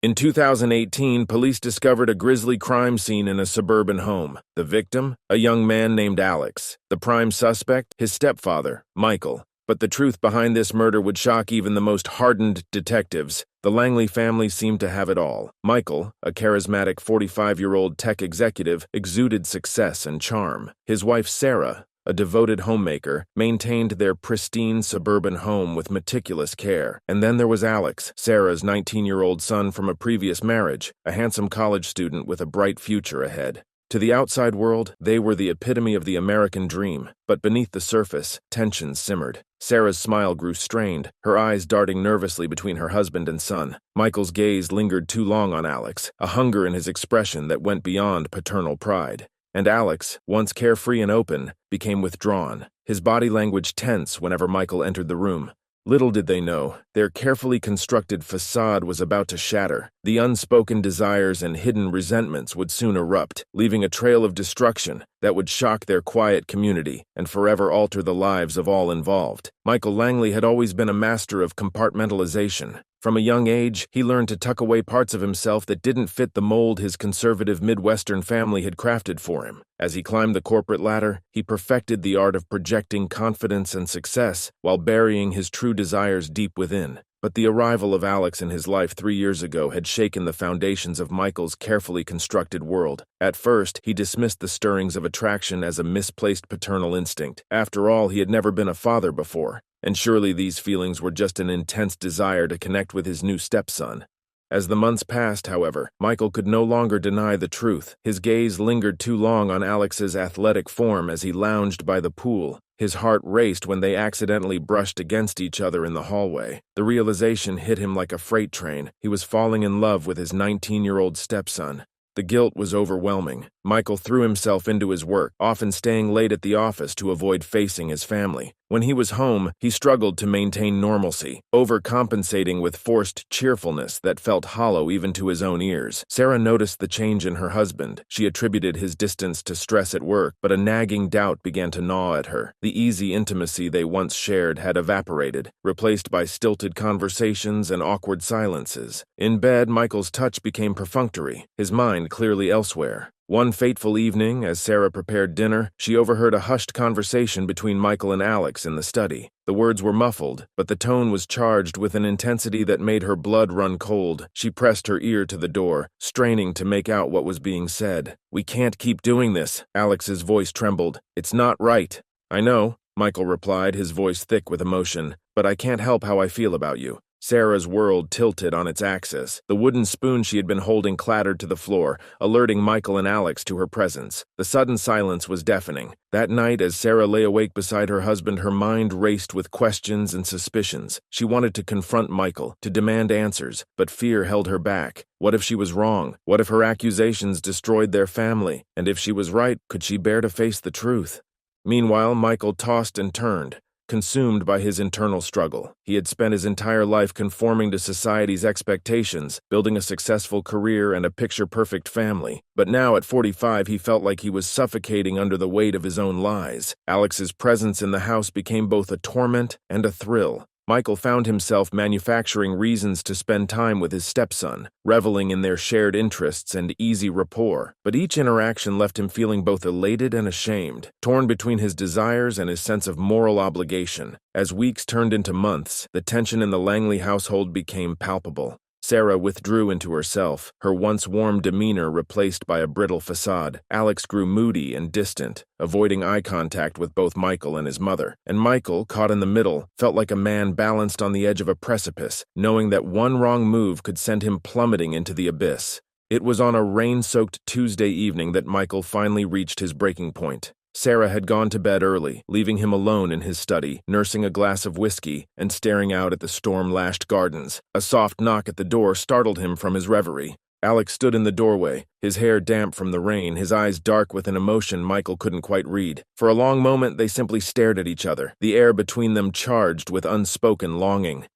In 2018, police discovered a grisly crime scene in a suburban home. The victim, a young man named Alex. The prime suspect, his stepfather, Michael. But the truth behind this murder would shock even the most hardened detectives. The Langley family seemed to have it all. Michael, a charismatic 45-year-old tech executive, exuded success and charm. His wife Sarah, a devoted homemaker, maintained their pristine suburban home with meticulous care. And then there was Alex, Sarah's 19-year-old son from a previous marriage, a handsome college student with a bright future ahead. To the outside world, they were the epitome of the American dream, but beneath the surface, tension simmered. Sarah's smile grew strained, her eyes darting nervously between her husband and son. Michael's gaze lingered too long on Alex, a hunger in his expression that went beyond paternal pride. And Alex, once carefree and open, became withdrawn, his body language tense whenever Michael entered the room. Little did they know, their carefully constructed facade was about to shatter. The unspoken desires and hidden resentments would soon erupt, leaving a trail of destruction that would shock their quiet community and forever alter the lives of all involved. Michael Langley had always been a master of compartmentalization. From a young age, he learned to tuck away parts of himself that didn't fit the mold his conservative Midwestern family had crafted for him. As he climbed the corporate ladder, he perfected the art of projecting confidence and success while burying his true desires deep within. But the arrival of Alex in his life 3 years ago had shaken the foundations of Michael's carefully constructed world. At first, he dismissed the stirrings of attraction as a misplaced paternal instinct. After all, he had never been a father before, and surely these feelings were just an intense desire to connect with his new stepson. As the months passed, however, Michael could no longer deny the truth. His gaze lingered too long on Alex's athletic form as he lounged by the pool. His heart raced when they accidentally brushed against each other in the hallway. The realization hit him like a freight train. He was falling in love with his 19-year-old stepson. The guilt was overwhelming. Michael threw himself into his work, often staying late at the office to avoid facing his family. When he was home, he struggled to maintain normalcy, overcompensating with forced cheerfulness that felt hollow even to his own ears. Sarah noticed the change in her husband. She attributed his distance to stress at work, but a nagging doubt began to gnaw at her. The easy intimacy they once shared had evaporated, replaced by stilted conversations and awkward silences. In bed, Michael's touch became perfunctory, his mind clearly elsewhere. One fateful evening, as Sarah prepared dinner, she overheard a hushed conversation between Michael and Alex in the study. The words were muffled, but the tone was charged with an intensity that made her blood run cold. She pressed her ear to the door, straining to make out what was being said. "We can't keep doing this," Alex's voice trembled. "It's not right." "I know," Michael replied, his voice thick with emotion, "but I can't help how I feel about you." Sarah's world tilted on its axis. The wooden spoon she had been holding clattered to the floor, alerting Michael and Alex to her presence. The sudden silence was deafening. That night, as Sarah lay awake beside her husband, her mind raced with questions and suspicions. She wanted to confront Michael, to demand answers, but fear held her back. What if she was wrong? What if her accusations destroyed their family? And if she was right, could she bear to face the truth? Meanwhile, Michael tossed and turned, consumed by his internal struggle. He had spent his entire life conforming to society's expectations, building a successful career and a picture-perfect family. But now, at 45, he felt like he was suffocating under the weight of his own lies. Alex's presence in the house became both a torment and a thrill. Michael found himself manufacturing reasons to spend time with his stepson, reveling in their shared interests and easy rapport. But each interaction left him feeling both elated and ashamed, torn between his desires and his sense of moral obligation. As weeks turned into months, the tension in the Langley household became palpable. Sarah withdrew into herself, her once warm demeanor replaced by a brittle facade. Alex grew moody and distant, avoiding eye contact with both Michael and his mother. And Michael, caught in the middle, felt like a man balanced on the edge of a precipice, knowing that one wrong move could send him plummeting into the abyss. It was on a rain-soaked Tuesday evening that Michael finally reached his breaking point. Sarah had gone to bed early, leaving him alone in his study, nursing a glass of whiskey and staring out at the storm-lashed gardens. A soft knock at the door startled him from his reverie. Alex stood in the doorway, his hair damp from the rain, his eyes dark with an emotion Michael couldn't quite read. For a long moment, they simply stared at each other, the air between them charged with unspoken longing.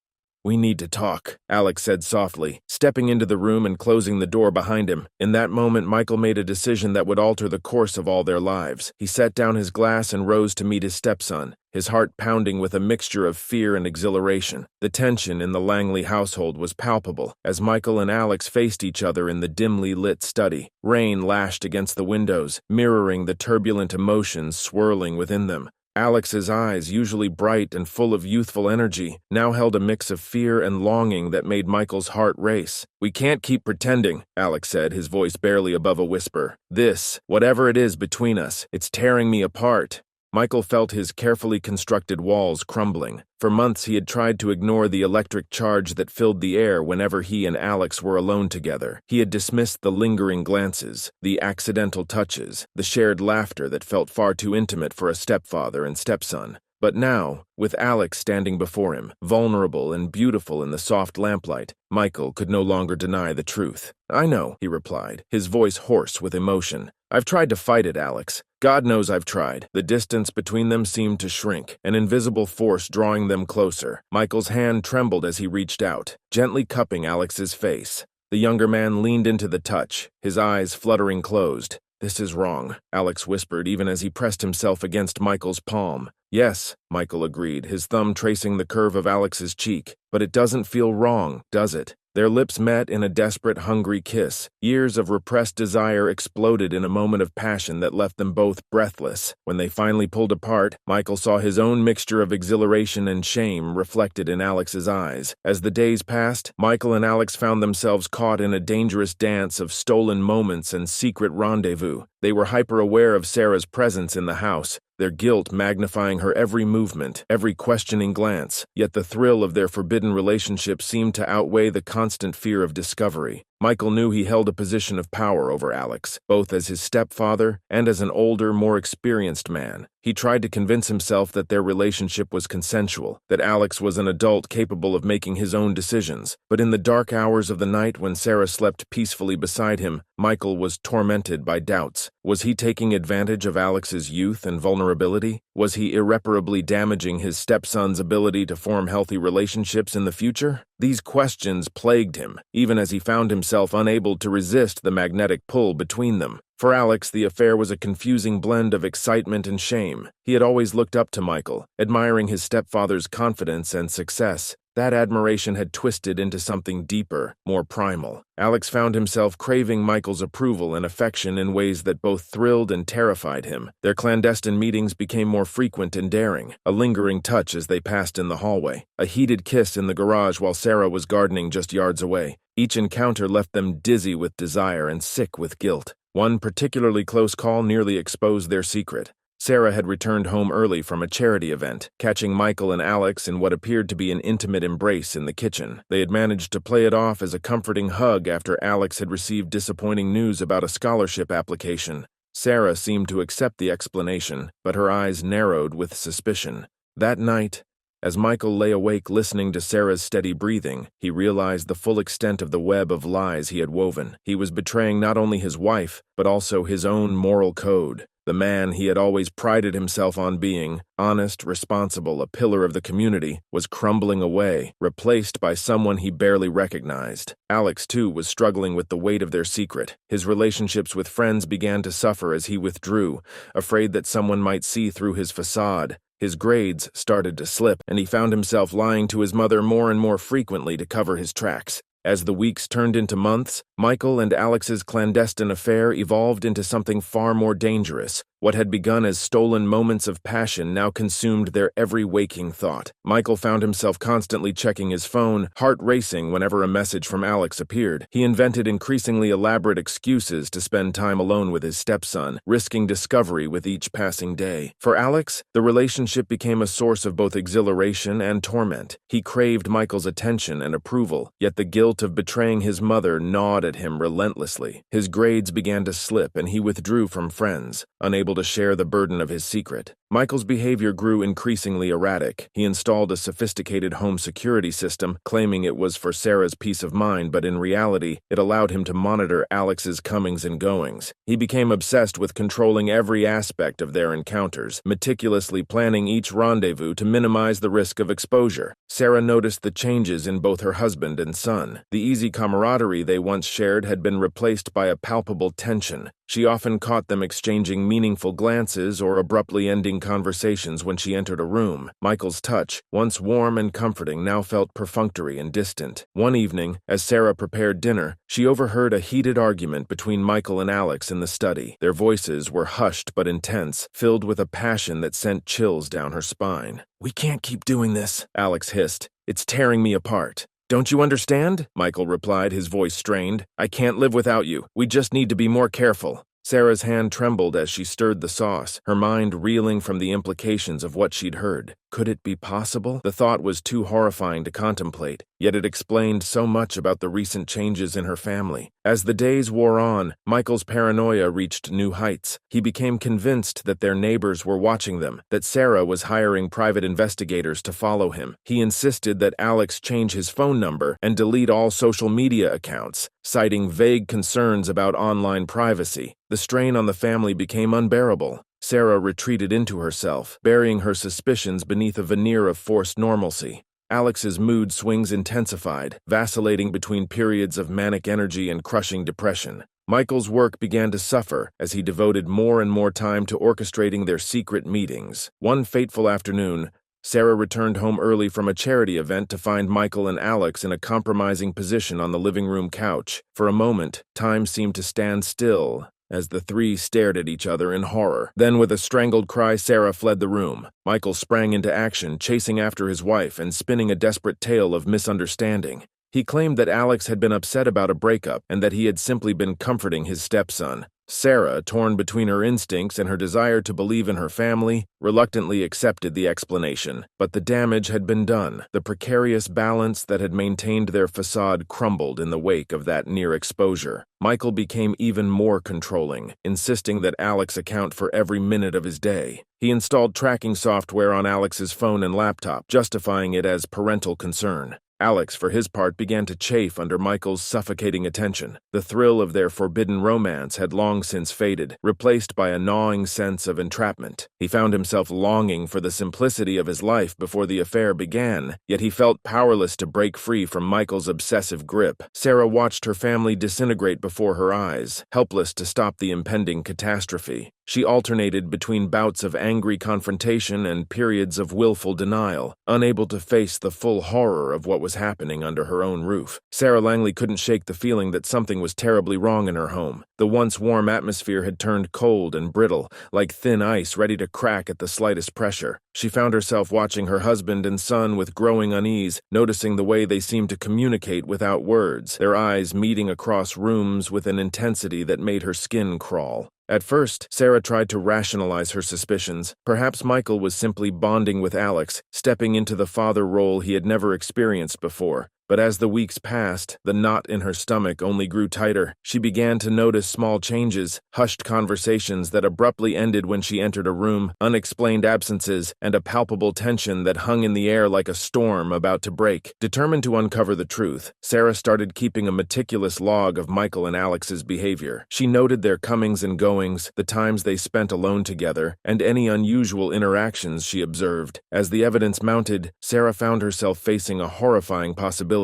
"We need to talk," Alex said softly, stepping into the room and closing the door behind him. In that moment, Michael made a decision that would alter the course of all their lives. He set down his glass and rose to meet his stepson, his heart pounding with a mixture of fear and exhilaration. The tension in the Langley household was palpable as Michael and Alex faced each other in the dimly lit study. Rain lashed against the windows, mirroring the turbulent emotions swirling within them. Alex's eyes, usually bright and full of youthful energy, now held a mix of fear and longing that made Michael's heart race. "We can't keep pretending," Alex said, his voice barely above a whisper. "This, whatever it is between us, it's tearing me apart." Michael felt his carefully constructed walls crumbling. For months he had tried to ignore the electric charge that filled the air whenever he and Alex were alone together. He had dismissed the lingering glances, the accidental touches, the shared laughter that felt far too intimate for a stepfather and stepson. But now, with Alex standing before him, vulnerable and beautiful in the soft lamplight, Michael could no longer deny the truth. "I know," he replied, his voice hoarse with emotion. "I've tried to fight it, Alex. God knows I've tried." The distance between them seemed to shrink, an invisible force drawing them closer. Michael's hand trembled as he reached out, gently cupping Alex's face. The younger man leaned into the touch, his eyes fluttering closed. "This is wrong," Alex whispered even as he pressed himself against Michael's palm. "Yes," Michael agreed, his thumb tracing the curve of Alex's cheek. "But it doesn't feel wrong, does it?" Their lips met in a desperate, hungry kiss. Years of repressed desire exploded in a moment of passion that left them both breathless. When they finally pulled apart, Michael saw his own mixture of exhilaration and shame reflected in Alex's eyes. As the days passed, Michael and Alex found themselves caught in a dangerous dance of stolen moments and secret rendezvous. They were hyper-aware of Sarah's presence in the house, their guilt magnifying her every movement, every questioning glance, yet the thrill of their forbidden relationship seemed to outweigh the constant fear of discovery. Michael knew he held a position of power over Alex, both as his stepfather and as an older, more experienced man. He tried to convince himself that their relationship was consensual, that Alex was an adult capable of making his own decisions. But in the dark hours of the night when Sarah slept peacefully beside him, Michael was tormented by doubts. Was he taking advantage of Alex's youth and vulnerability? Was he irreparably damaging his stepson's ability to form healthy relationships in the future? These questions plagued him, even as he found himself unable to resist the magnetic pull between them. For Alex, the affair was a confusing blend of excitement and shame. He had always looked up to Michael, admiring his stepfather's confidence and success. That admiration had twisted into something deeper, more primal. Alex found himself craving Michael's approval and affection in ways that both thrilled and terrified him. Their clandestine meetings became more frequent and daring, a lingering touch as they passed in the hallway, a heated kiss in the garage while Sarah was gardening just yards away. Each encounter left them dizzy with desire and sick with guilt. One particularly close call nearly exposed their secret. Sarah had returned home early from a charity event, catching Michael and Alex in what appeared to be an intimate embrace in the kitchen. They had managed to play it off as a comforting hug after Alex had received disappointing news about a scholarship application. Sarah seemed to accept the explanation, but her eyes narrowed with suspicion. That night, as Michael lay awake listening to Sarah's steady breathing, he realized the full extent of the web of lies he had woven. He was betraying not only his wife, but also his own moral code. The man he had always prided himself on being, honest, responsible, a pillar of the community, was crumbling away, replaced by someone he barely recognized. Alex, too, was struggling with the weight of their secret. His relationships with friends began to suffer as he withdrew, afraid that someone might see through his facade. His grades started to slip, and he found himself lying to his mother more and more frequently to cover his tracks. As the weeks turned into months, Michael and Alex's clandestine affair evolved into something far more dangerous. What had begun as stolen moments of passion now consumed their every waking thought. Michael found himself constantly checking his phone, heart racing whenever a message from Alex appeared. He invented increasingly elaborate excuses to spend time alone with his stepson, risking discovery with each passing day. For Alex, the relationship became a source of both exhilaration and torment. He craved Michael's attention and approval, yet the guilt of betraying his mother gnawed at him relentlessly. His grades began to slip and he withdrew from friends, unable to share the burden of his secret. Michael's behavior grew increasingly erratic. He installed a sophisticated home security system, claiming it was for Sarah's peace of mind, but in reality, it allowed him to monitor Alex's comings and goings. He became obsessed with controlling every aspect of their encounters, meticulously planning each rendezvous to minimize the risk of exposure. Sarah noticed the changes in both her husband and son. The easy camaraderie they once shared had been replaced by a palpable tension. She often caught them exchanging meaningful glances or abruptly ending conversations when she entered a room. Michael's touch, once warm and comforting, now felt perfunctory and distant. One evening, as Sarah prepared dinner, she overheard a heated argument between Michael and Alex in the study. Their voices were hushed but intense, filled with a passion that sent chills down her spine. "We can't keep doing this," Alex hissed. "It's tearing me apart." "Don't you understand?" Michael replied, his voice strained. "I can't live without you. We just need to be more careful." Sarah's hand trembled as she stirred the sauce, her mind reeling from the implications of what she'd heard. Could it be possible? The thought was too horrifying to contemplate, yet it explained so much about the recent changes in her family. As the days wore on, Michael's paranoia reached new heights. He became convinced that their neighbors were watching them, that Sarah was hiring private investigators to follow him. He insisted that Alex change his phone number and delete all social media accounts, citing vague concerns about online privacy. The strain on the family became unbearable. Sarah retreated into herself, burying her suspicions beneath a veneer of forced normalcy. Alex's mood swings intensified, vacillating between periods of manic energy and crushing depression. Michael's work began to suffer as he devoted more and more time to orchestrating their secret meetings. One fateful afternoon, Sarah returned home early from a charity event to find Michael and Alex in a compromising position on the living room couch. For a moment, time seemed to stand still as the three stared at each other in horror. Then, with a strangled cry, Sarah fled the room. Michael sprang into action, chasing after his wife and spinning a desperate tale of misunderstanding. He claimed that Alex had been upset about a breakup and that he had simply been comforting his stepson. Sarah, torn between her instincts and her desire to believe in her family, reluctantly accepted the explanation. But the damage had been done. The precarious balance that had maintained their facade crumbled in the wake of that near exposure. Michael became even more controlling, insisting that Alex account for every minute of his day. He installed tracking software on Alex's phone and laptop, justifying it as parental concern. Alex, for his part, began to chafe under Michael's suffocating attention. The thrill of their forbidden romance had long since faded, replaced by a gnawing sense of entrapment. He found himself longing for the simplicity of his life before the affair began, yet he felt powerless to break free from Michael's obsessive grip. Sarah watched her family disintegrate before her eyes, helpless to stop the impending catastrophe. She alternated between bouts of angry confrontation and periods of willful denial, unable to face the full horror of what was happening under her own roof. Sarah Langley couldn't shake the feeling that something was terribly wrong in her home. The once warm atmosphere had turned cold and brittle, like thin ice ready to crack at the slightest pressure. She found herself watching her husband and son with growing unease, noticing the way they seemed to communicate without words, their eyes meeting across rooms with an intensity that made her skin crawl. At first, Sarah tried to rationalize her suspicions. Perhaps Michael was simply bonding with Alex, stepping into the father role he had never experienced before. But as the weeks passed, the knot in her stomach only grew tighter. She began to notice small changes, hushed conversations that abruptly ended when she entered a room, unexplained absences, and a palpable tension that hung in the air like a storm about to break. Determined to uncover the truth, Sarah started keeping a meticulous log of Michael and Alex's behavior. She noted their comings and goings, the times they spent alone together, and any unusual interactions she observed. As the evidence mounted, Sarah found herself facing a horrifying possibility,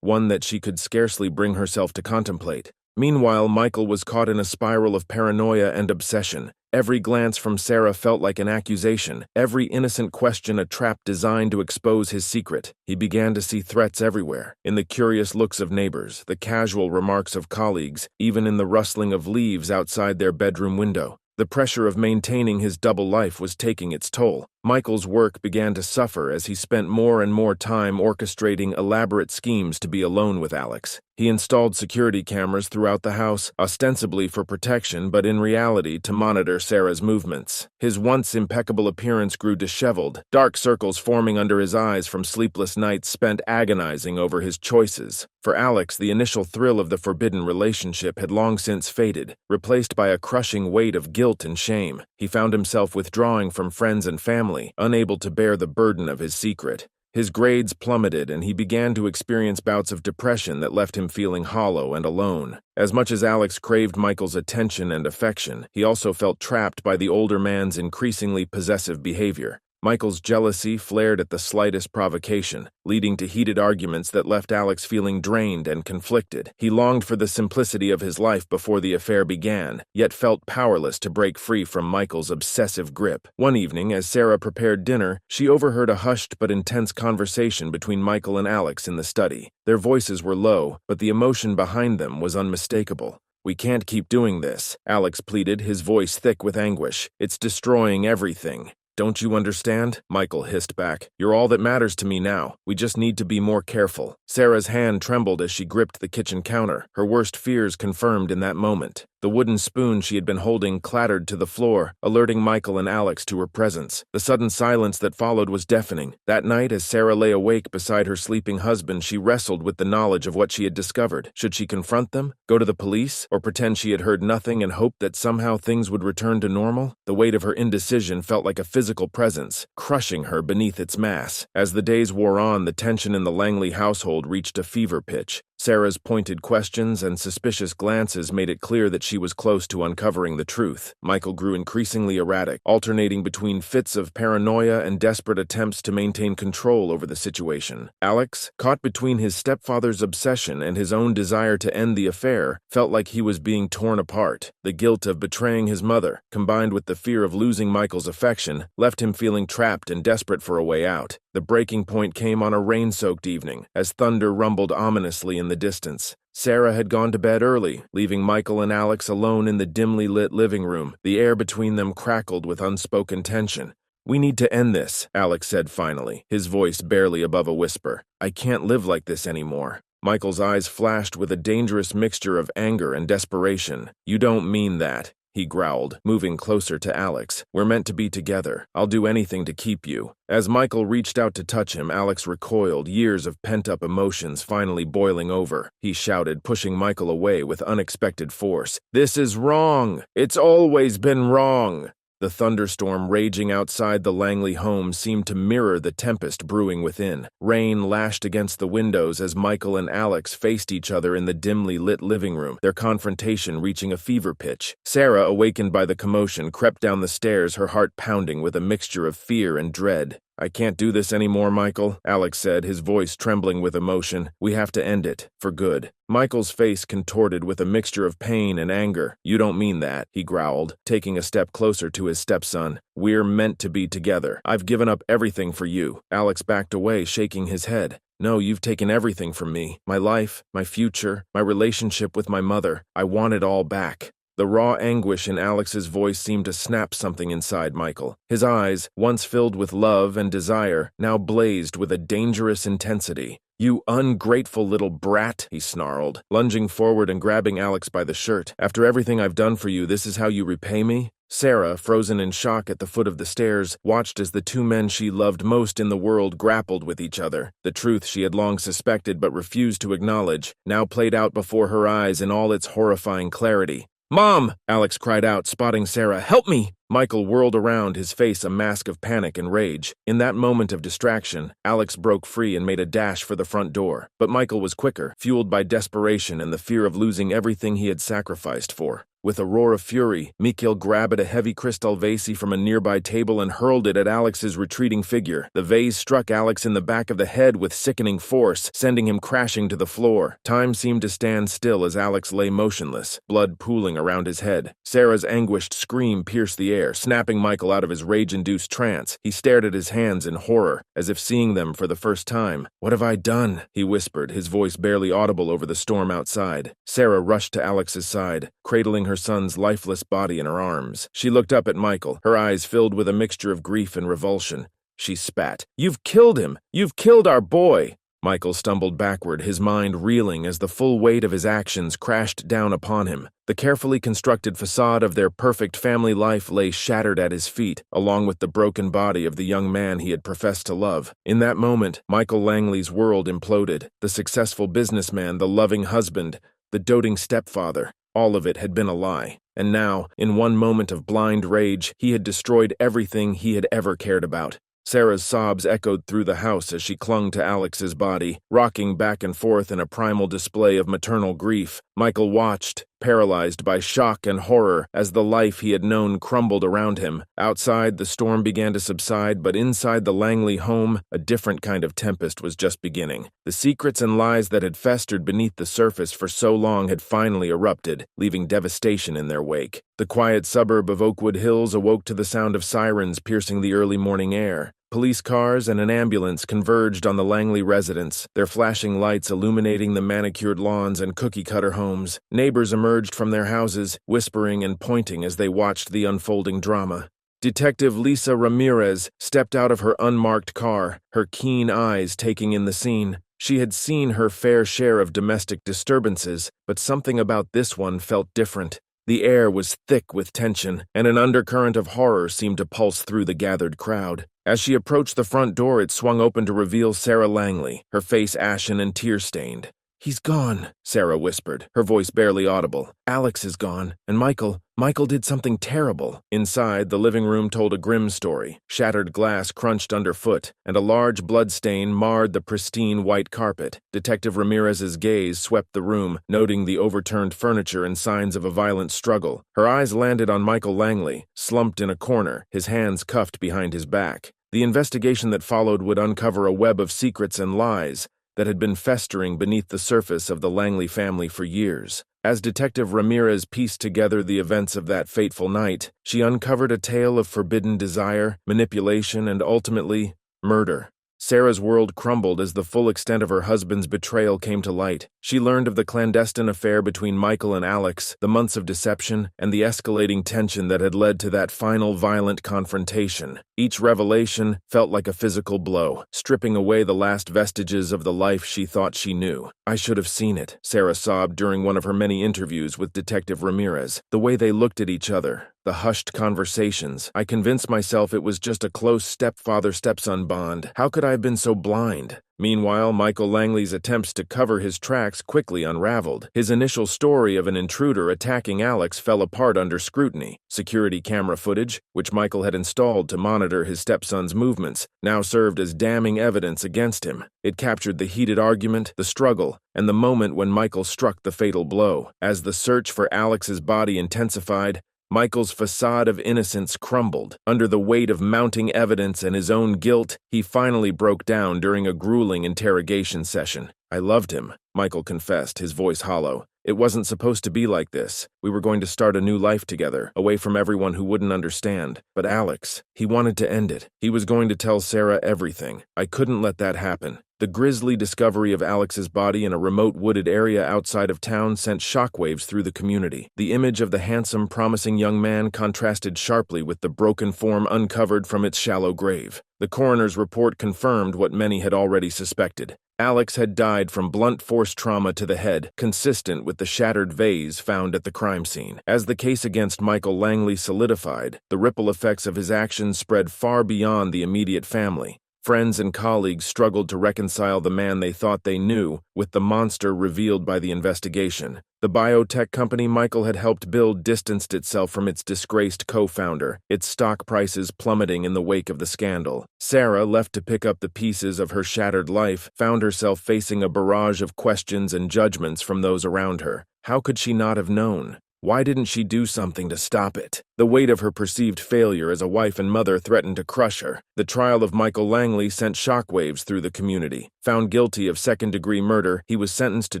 one that she could scarcely bring herself to contemplate. Meanwhile, Michael was caught in a spiral of paranoia and obsession. Every glance from Sarah felt like an accusation, every innocent question a trap designed to expose his secret. He began to see threats everywhere, in the curious looks of neighbors, the casual remarks of colleagues, even in the rustling of leaves outside their bedroom window. The pressure of maintaining his double life was taking its toll. Michael's work began to suffer as he spent more and more time orchestrating elaborate schemes to be alone with Alex. He installed security cameras throughout the house, ostensibly for protection, but in reality to monitor Sarah's movements. His once impeccable appearance grew disheveled, dark circles forming under his eyes from sleepless nights spent agonizing over his choices. For Alex, the initial thrill of the forbidden relationship had long since faded, replaced by a crushing weight of guilt and shame. He found himself withdrawing from friends and family, unable to bear the burden of his secret. His grades plummeted, and he began to experience bouts of depression that left him feeling hollow and alone. As much as Alex craved Michael's attention and affection, he also felt trapped by the older man's increasingly possessive behavior. Michael's jealousy flared at the slightest provocation, leading to heated arguments that left Alex feeling drained and conflicted. He longed for the simplicity of his life before the affair began, yet felt powerless to break free from Michael's obsessive grip. One evening, as Sarah prepared dinner, she overheard a hushed but intense conversation between Michael and Alex in the study. Their voices were low, but the emotion behind them was unmistakable. "We can't keep doing this," Alex pleaded, his voice thick with anguish. "It's destroying everything." "Don't you understand?" Michael hissed back. "You're all that matters to me now. We just need to be more careful." Sarah's hand trembled as she gripped the kitchen counter, her worst fears confirmed in that moment. The wooden spoon she had been holding clattered to the floor, alerting Michael and Alex to her presence. The sudden silence that followed was deafening. That night, as Sarah lay awake beside her sleeping husband, she wrestled with the knowledge of what she had discovered. Should she confront them, go to the police, or pretend she had heard nothing and hope that somehow things would return to normal? The weight of her indecision felt like a physical presence, crushing her beneath its mass. As the days wore on, the tension in the Langley household reached a fever pitch. Sarah's pointed questions and suspicious glances made it clear that she was close to uncovering the truth. Michael grew increasingly erratic, alternating between fits of paranoia and desperate attempts to maintain control over the situation. Alex, caught between his stepfather's obsession and his own desire to end the affair, felt like he was being torn apart. The guilt of betraying his mother, combined with the fear of losing Michael's affection, left him feeling trapped and desperate for a way out. The breaking point came on a rain-soaked evening, as thunder rumbled ominously in the distance. Sarah had gone to bed early, leaving Michael and Alex alone in the dimly lit living room. The air between them crackled with unspoken tension. "We need to end this," Alex said finally, his voice barely above a whisper. "I can't live like this anymore." Michael's eyes flashed with a dangerous mixture of anger and desperation. "You don't mean that," he growled, moving closer to Alex. "We're meant to be together. I'll do anything to keep you." As Michael reached out to touch him, Alex recoiled, years of pent-up emotions finally boiling over. He shouted, pushing Michael away with unexpected force. "This is wrong! It's always been wrong!" The thunderstorm raging outside the Langley home seemed to mirror the tempest brewing within. Rain lashed against the windows as Michael and Alex faced each other in the dimly lit living room, their confrontation reaching a fever pitch. Sarah, awakened by the commotion, crept down the stairs, her heart pounding with a mixture of fear and dread. "I can't do this anymore, Michael," Alex said, his voice trembling with emotion. "We have to end it, for good." Michael's face contorted with a mixture of pain and anger. "You don't mean that," he growled, taking a step closer to his stepson. "We're meant to be together. I've given up everything for you." Alex backed away, shaking his head. "No, you've taken everything from me. My life, my future, my relationship with my mother. I want it all back." The raw anguish in Alex's voice seemed to snap something inside Michael. His eyes, once filled with love and desire, now blazed with a dangerous intensity. "You ungrateful little brat," he snarled, lunging forward and grabbing Alex by the shirt. "After everything I've done for you, this is how you repay me?" Sarah, frozen in shock at the foot of the stairs, watched as the two men she loved most in the world grappled with each other. The truth she had long suspected but refused to acknowledge now played out before her eyes in all its horrifying clarity. "Mom!" Alex cried out, spotting Sarah. "Help me!" Michael whirled around, his face a mask of panic and rage. In that moment of distraction, Alex broke free and made a dash for the front door. But Michael was quicker, fueled by desperation and the fear of losing everything he had sacrificed for. With a roar of fury, Mikhail grabbed a heavy crystal vase from a nearby table and hurled it at Alex's retreating figure. The vase struck Alex in the back of the head with sickening force, sending him crashing to the floor. Time seemed to stand still as Alex lay motionless, blood pooling around his head. Sarah's anguished scream pierced the air, snapping Michael out of his rage-induced trance. He stared at his hands in horror, as if seeing them for the first time. "What have I done?" he whispered, his voice barely audible over the storm outside. Sarah rushed to Alex's side, cradling her son's lifeless body in her arms. She looked up at Michael, her eyes filled with a mixture of grief and revulsion. She spat. "You've killed him! You've killed our boy!" Michael stumbled backward, his mind reeling as the full weight of his actions crashed down upon him. The carefully constructed facade of their perfect family life lay shattered at his feet, along with the broken body of the young man he had professed to love. In that moment, Michael Langley's world imploded. The successful businessman, the loving husband, the doting stepfather, all of it had been a lie. And now, in one moment of blind rage, he had destroyed everything he had ever cared about. Sarah's sobs echoed through the house as she clung to Alex's body, rocking back and forth in a primal display of maternal grief. Michael watched, paralyzed by shock and horror, as the life he had known crumbled around him. Outside, the storm began to subside, but inside the Langley home, a different kind of tempest was just beginning. The secrets and lies that had festered beneath the surface for so long had finally erupted, leaving devastation in their wake. The quiet suburb of Oakwood Hills awoke to the sound of sirens piercing the early morning air. Police cars and an ambulance converged on the Langley residence, their flashing lights illuminating the manicured lawns and cookie-cutter homes. Neighbors emerged from their houses, whispering and pointing as they watched the unfolding drama. Detective Lisa Ramirez stepped out of her unmarked car, her keen eyes taking in the scene. She had seen her fair share of domestic disturbances, but something about this one felt different. The air was thick with tension, and an undercurrent of horror seemed to pulse through the gathered crowd. As she approached the front door, it swung open to reveal Sarah Langley, her face ashen and tear-stained. "He's gone," Sarah whispered, her voice barely audible. "Alex is gone, and Michael did something terrible." Inside, the living room told a grim story. Shattered glass crunched underfoot, and a large bloodstain marred the pristine white carpet. Detective Ramirez's gaze swept the room, noting the overturned furniture and signs of a violent struggle. Her eyes landed on Michael Langley, slumped in a corner, his hands cuffed behind his back. The investigation that followed would uncover a web of secrets and lies that had been festering beneath the surface of the Langley family for years. As Detective Ramirez pieced together the events of that fateful night, she uncovered a tale of forbidden desire, manipulation, and ultimately, murder. Sarah's world crumbled as the full extent of her husband's betrayal came to light. She learned of the clandestine affair between Michael and Alex, the months of deception, and the escalating tension that had led to that final violent confrontation. Each revelation felt like a physical blow, stripping away the last vestiges of the life she thought she knew. "I should have seen it," Sarah sobbed during one of her many interviews with Detective Ramirez. "The way they looked at each other, the hushed conversations. I convinced myself it was just a close stepfather-stepson bond. How could I have been so blind?" Meanwhile, Michael Langley's attempts to cover his tracks quickly unraveled. His initial story of an intruder attacking Alex fell apart under scrutiny. Security camera footage, which Michael had installed to monitor his stepson's movements, now served as damning evidence against him. It captured the heated argument, the struggle, and the moment when Michael struck the fatal blow. As the search for Alex's body intensified, Michael's facade of innocence crumbled. Under the weight of mounting evidence and his own guilt, he finally broke down during a grueling interrogation session. "I loved him," Michael confessed, his voice hollow. "It wasn't supposed to be like this. We were going to start a new life together, away from everyone who wouldn't understand. But Alex, he wanted to end it. He was going to tell Sarah everything. I couldn't let that happen." The grisly discovery of Alex's body in a remote wooded area outside of town sent shockwaves through the community. The image of the handsome, promising young man contrasted sharply with the broken form uncovered from its shallow grave. The coroner's report confirmed what many had already suspected. Alex had died from blunt force trauma to the head, consistent with the shattered vase found at the crime scene. As the case against Michael Langley solidified, the ripple effects of his actions spread far beyond the immediate family. Friends and colleagues struggled to reconcile the man they thought they knew with the monster revealed by the investigation. The biotech company Michael had helped build distanced itself from its disgraced co-founder, its stock prices plummeting in the wake of the scandal. Sarah, left to pick up the pieces of her shattered life, found herself facing a barrage of questions and judgments from those around her. How could she not have known? Why didn't she do something to stop it? The weight of her perceived failure as a wife and mother threatened to crush her. The trial of Michael Langley sent shockwaves through the community. Found guilty of second-degree murder, he was sentenced to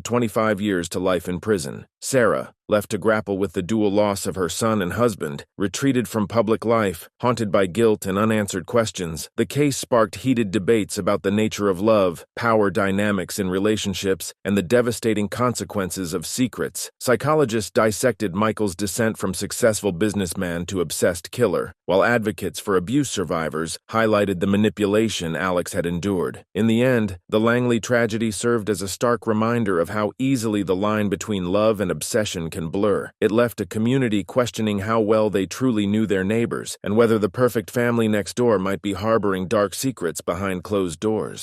25 years to life in prison. Sarah, left to grapple with the dual loss of her son and husband, retreated from public life, haunted by guilt and unanswered questions. The case sparked heated debates about the nature of love, power dynamics in relationships, and the devastating consequences of secrets. Psychologists dissected Michael's descent from successful businessman to obsessed killer, while advocates for abuse survivors highlighted the manipulation Alex had endured. In the end, the Langley tragedy served as a stark reminder of how easily the line between love and obsession can blur. It left a community questioning how well they truly knew their neighbors and whether the perfect family next door might be harboring dark secrets behind closed doors.